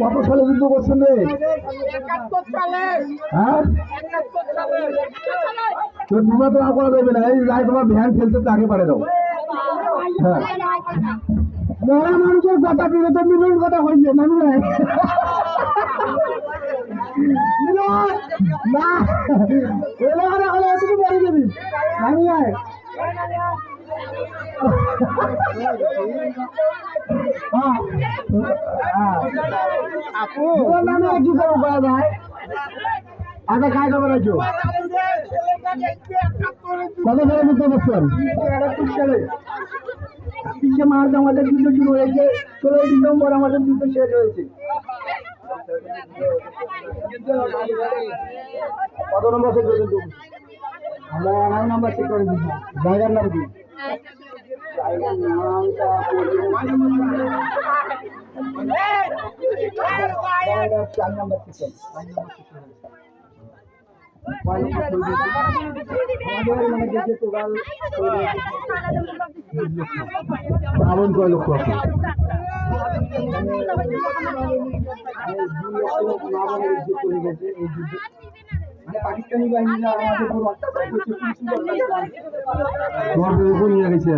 কত সালে যুদ্ধ করছেন রে? হ্যাঁ, বিমা তো আর করা যাবে না। এই যাই তোমার ভ্যান ফেলতে আগে পারে দাও। হ্যাঁ, মরা মানুষের কথা পেলে তো মিলন কথা হয়েছে না। তুমি বাড়ি যাবি আমি নামে কি করবো ভাই? আগে খাই খবর আছো কত সালে যুদ্ধ করছেন? 71 সালে। 30 মার্চ আমাদের যুদ্ধ শুরু হয়েছে, 16 ডিসেম্বর আমাদের যুদ্ধ শেষ হয়েছে। কত নম্বর থেকে যুদ্ধ? আমরা 9 নম্বর থেকে করে দিচ্ছি। জায়গার নাম কি? জায়গার নামটা 4 নম্বর থেকে। আগুন কয় লক্ষ আছে? পাকিস্তানি বাহিনীরা আমাদের উপর অত্যাচার করছে, নিয়ে গেছে।